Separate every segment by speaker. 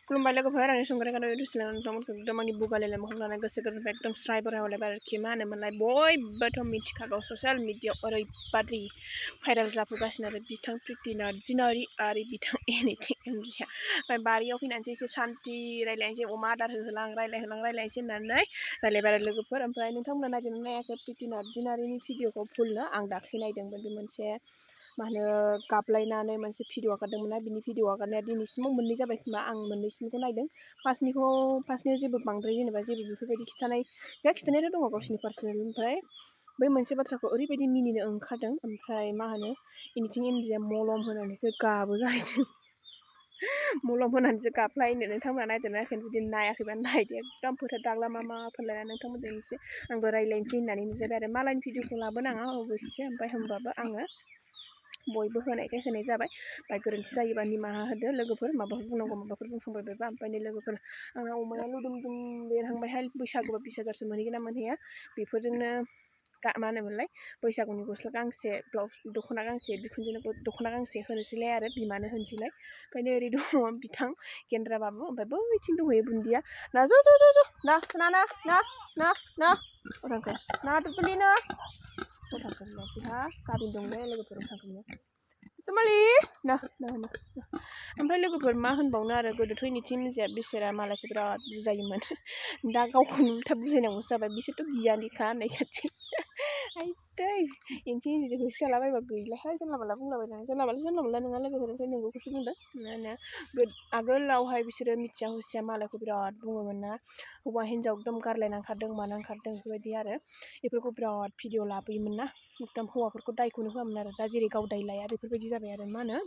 Speaker 1: खुलुमबाय लोगोफोर आंनि संग्राय गाननाय दुसिलां नोंथांमोनखौ एकदम आंनि बुगालेले मोखां लानाय गोसो गोरबोनिफ्राय एकदम स्राय बरायहरलायबाय आरोखि मा होनोमोनलाय बयबोथ' मिथिखागौ ससियेल मिडियाआव ओरैबादि भाइराल जाफैगासिनो आरो बिथां प्रिति नार्जिनारि आरो बिथां एनिथिं एमजिया ओमफ्राय बारियाव फैनानैसो एसे सान्थि रायलायनोसै अमा आदार होहोलां रायलायनोसै होननानै रायलायबाय आरो लोगोफोर ओमफ्राय नोंथांमोना नायदोंना नायाखै प्रिति नार्जिनारिनि भिडिअखौ फुलनो आं दाख्लै नायदोंमोन बे मोनसे मा होनो गाबलायनानै मोनसे भिडिअ आगारदोंमोन ना बिनि भिडिअ आगारनाया दिनैसिमाव मोननै जाबाय खोमा आं मोननैसिमखौ नायदों फार्स्टनियाव जेबो बांद्राय जेनेबा जेबो बेफोरबायदि खिथानायाथ' दङ गावसिनि पार्सनेल ओमफ्राय बै मोनसे बाथ्राखौ ओरैबायदि मिनिनो ओंखारदों ओमफ्राय मा होनो एनिथिं एमजिया मलम होनानैसो गाबो जाहैदों मलम होनानैसो गाबलायनो नोंथांमोना नायदोंना नायाखै जुदि नायाखैबा नायदो एकदम फोथा दाग्ला मा फोनलायना नोंथांमोनजों एसे आंबो रायलायनोसै होननानै नुजाबाय आरो मालायनि भिडिअखौ लाबोनाङा अबयसे ओमफ्राय होमबाबो आङो बयबो होनायखाय होनाय जाबाय ओमफ्राय गोरोन्थि जायोबा निमाहा होदो लोगोफोर माबाफोर बुंनांगौ माबाफोर बुंफ्लांबायबायबा ओमफ्राय नै लोगोफोर आंना अमाया लुदुम बेरहांबायहाय बैसागुबा 20,000 मोनहैगोन ना मोनहैया बेफोरजोंनो मा होनोमोनलाय बैसागुनि गस्ला गांसे ब्लाउस दख'ना गांसे बिखुनजोनो दख'ना गांसे होनोसैलाय आरो बिमानो होनोसैलाय ओमफ्राय नै ओरै दङ बिथां गेन्द्राबाबु ओमफ्राय बैथिं दंहैयो बुन्दिया ना ज' ना थांखो ना दुब्लिनो थांखो बिहा गाबिन दंलै लोगोफोर थांखोनो तुमालि ना ओमफ्राय लोगोफोर मा होनबावनो आरो गोदोथ' एनिथिं एमजिया बिसोरा मालायखौ बिराद बुजायोमोन दा गावखौनो उल्था बुजायनांगौसो जाबाय बिसोरथ' गियानिखा होननाय जाथिं आइदै एनिथिं एमजिजों होसोजालाबायबा गैलाहाय जानला मानला बुंलाबायनानै जानला मानला नङा लोगोफोर ओमफ्राय नोंगौखौसो बुंदों मा होनो आगोलावहाय बिसोरो मिथिया हुसिया मालायखौ बिराद बुङोमोन ना हौवा हिन्जाव एकदम गारलायनांखारदों मानांखारदों बेफोरबायदि आरो बेफोरखौ बिराद भिडिअ लाबोयोमोन ना एकदम हौवाफोरखौ दायखौनो होआमोन आरो दा जेरै गाव दाय लाया बेफोरबायदि जाबाय आरो मा होनो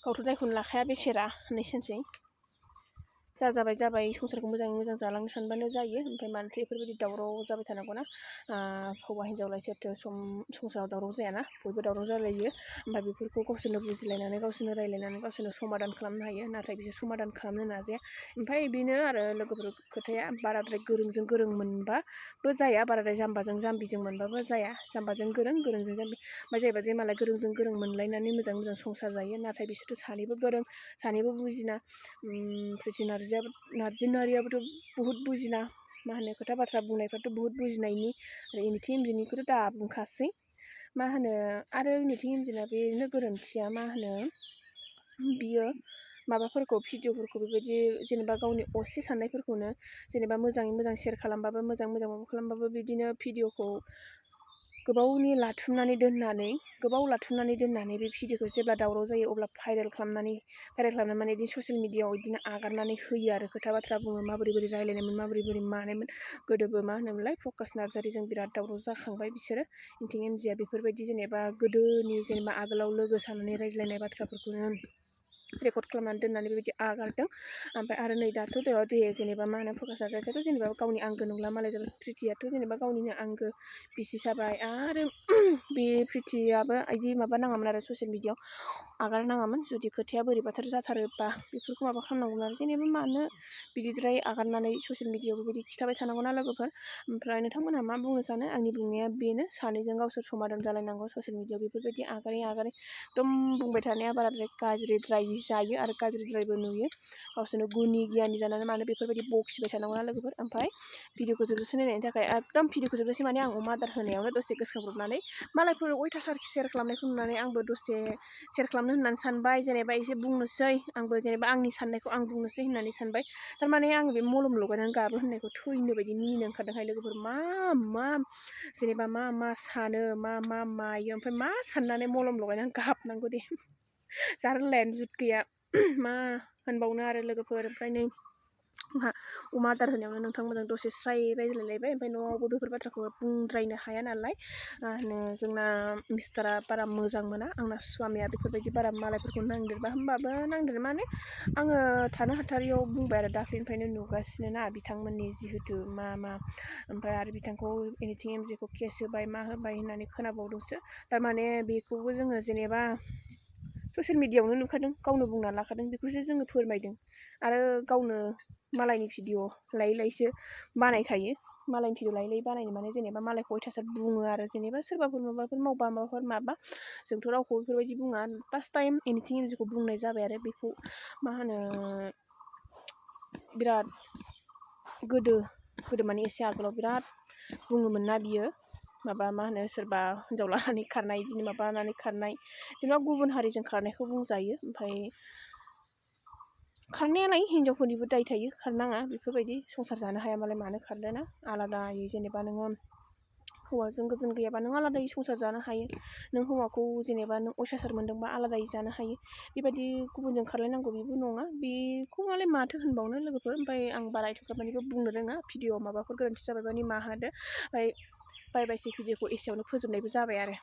Speaker 1: गावथ' दायखौनो लाखाया बेसेरा होननायसोनसै जाबाय संसारखौ मोजाङै मोजां जालांनो सानबानो जायो ओमफ्राय मानोथो बेफोरबायदि दावराव जाबाय थानांगौना हौवा हिन्जावलाय सोरथो संसाराव दावराव जायाना बयबो दावराव जालायो ओमफ्राय बेफोरखौ गावसोरनो बुजिलायनानै गावसोरनो रायलायनानै गावसोरनो समाधान खालामनो हायो नाथाय बिसोर समाधान खालामनो नाजाया ओमफ्राय बेनो आरो लोगोफोर खोथाया बाराद्राय गोरोंजों गोरों मोनबाबो जाया बाराद्राय जाम्बाजों जाम्बिजों मोनबाबो जाया जाम्बाजों गोरों गोरोंजों जाम्बि ओमफ्राय जाहैबाय जे मालाय गोरोंजों गोरों मोनलायनानै मोजां संसार जायो नाथाय बिसोरथ' सानैबो गोरों सानैबो बुजिना प्रिति नार्जिनारियाबोथ' बुहुत बुजिना मा होनो खोथा बाथ्रा बुंनायफ्राथ' बुहुत बुजिनायनि आरो एनिथिं एमजिनिखौथ' दा बुंखासै मा होनो आरो एनिथिं एमजिना बेनो गोरोन्थिया मा होनो बियो माबाफोरखौ भिडिअफोरखौ बेबायदि जेनेबा गावनि असे साननायफोरखौनो जेनेबा मोजाङै मोजां शेयार खालामबाबो मोजां माबा खालामबाबो बिदिनो भिडिअखौ गोबाव लाथुमनानै दोननानै बे भिडिअखौ जेब्ला दावराव जायो अब्ला भाइरेल खालामनानै माने बिदि ससियेल मिडियाआव बिदिनो आगारनानै होयो आरो खोथा बाथ्रा बुङो माबोरै रायलायनायमोन माबोरै मानायमोन गोदोबो मा होनोमोनलाय प्रकास नार्जारिजों बिराद दावराव जाखांबाय बिसोरो एनिथिं एमजिया बेफोरबायदि जेनेबा गोदोनि जेनेबा आगोलाव लोगो साननानै रायज्लायनाय बाथ्राफोरखौनो रेकर्ड खालामनानै दोननानै बेबायदि आगारदों ओमफ्राय आरो नै दाथ' दे जेनेबा मा होनो प्रकास नार्जारियाथ' जेनेबा गावनि आंगो नंला मालाय जाबाय प्रितियाथ' जेनेबा गावनिनो आंगो बिसि जाबाय आरो बे प्रितियाबो बिदि माबा नाङामोन आरो ससियेल मिडियाआव आगारनाङामोन जुदि खोथाया बोरैबाथार जाथारोबा बेफोरखौ माबा खालामनांगौमोन आरो जेनेबा मानो बिदिद्राय आगारनानै ससियेल मिडियाआव बेबायदि खिथाबाय थानांगौना लोगोफोर ओमफ्राय नोंथांमोनहा मा बुंनो सानो आंनि बुंनाया बेनो सानैजों गावसोर समाधान जालायनांगौ ससियेल मिडियाआव बेफोरबायदि आगारै एकदम बुंबाय थानाया बाराद्राय गाज्रिद्राय जायो आरो गाज्रिद्रायबो नुयो गावसोरनो गुनि गियानि जानानै मानो बेफोरबायदि बखिबाय थानांगौना लोगोफोर ओमफ्राय भिडिअखौ जोबजासे नायनायनि थाखाय एकदम भिडिअखौ जोबजासे माने आं अमा आदार होनायावनो दसे गोसोखांब्रबनानै मालायफोर अयथासार शेयार खालामनायखौ नुनानै आंबो दसे शेयार खालामनो होननानै सानबाय जेनेबा एसे बुंनोसै आंबो जेनेबा आंनि साननायखौ आं बुंनोसै होननानै सानबाय थारमाने आं बे मलम लगायनानै गाबो होननायखौ थैनो बायदि मिनिनो ओंखारदोंहाय लोगोफोर मा जेनेबा मा सानो मा मायो ओमफ्राय मा साननानै मलम लगायनानै गाबनांगौ दे जारलायानो जुत गैया मा होनबावनो आरो लोगोफोर ओमफ्राय नै जोंहा अमा आदार होनायावनो नोंथांमोनजों दसे स्राय रायज्लायलायबाय ओमफ्राय न'आवबो बेफोर बाथ्राखौ बुंद्रायनो हाया नालाय मा होनो जोंना मिस्टारा बारा मोजां मोना आंना स्वामिया बेफोरबायदि बारा मालायफोरखौ नांदेरबा होमबाबो नांदेर माने आङो थानो हाथारियाव बुंबाय आरो दाख्लैनिफ्रायनो नुगासिनो ना बिथांमोननि जिहेथु मा ओमफ्राय आरो बिथांखौ एनिथिं एमजिखौ केस होबाय मा होबाय होननानै खोनाबावदोंसो थारमाने बेखौबो जोङो जेनेबा ससियेल मिडियायावनो नुखादों गावनो बुंना लाखादों बेखौसो जोङो फोरमायदों आरो गावनो मालायनि भिडिअ लायै लायैसो बानायखायो मालायनि भिडिअ लायै लायै बानायनो माने जेनेबा मालायखौ अयथासार बुङो आरो जेनेबा सोरबाफोर माबाफोर मावबा माबाफोर माबा जोंथ' रावखौ बेफोरबायदि बुङा फार्स्ट टाइम एनिथिं एनिथिंखौ बुंनाय जाबाय आरो बेखौ मा होनो बिराद गोदो माने एसे आगोलाव बिराद बुङोमोन ना बियो माबा मा होनो सोरबा हिन्जाव लानानै खारनाय बिदिनो माबानानै खारनाय जेनेबा गुबुन हारिजों खारनायखौ बुंजायो ओमफ्राय खारनायालाय हिन्जावफोरनिबो दाय थायो खारनाङा बेफोरबायदि संसार जानो हाया मालाय मानो खारदोना आलादायै जेनेबा नोङो हौवाजों गोजोन गैयाबा नों आलादायै संसार जानो हायो नों हौवाखौ जेनेबा नों अयथासार मोन्दोंबा आलादायै जानो हायो बेबायदि गुबुनजों खारलायनांगौ बेबो नङा बेखौ मालाय माथो होनबावनो लोगोफोर ओमफ्राय आं बारा एथ'ग्राब मानिबो बुंनो रोङा भिडिअ माबाफोर गोरोन्थि जाबायबा निमाहा होदो ओमफ्राय बाय बायसै भिडिअखौ एसेयावनो फोजोबनायबो जाबाय आरो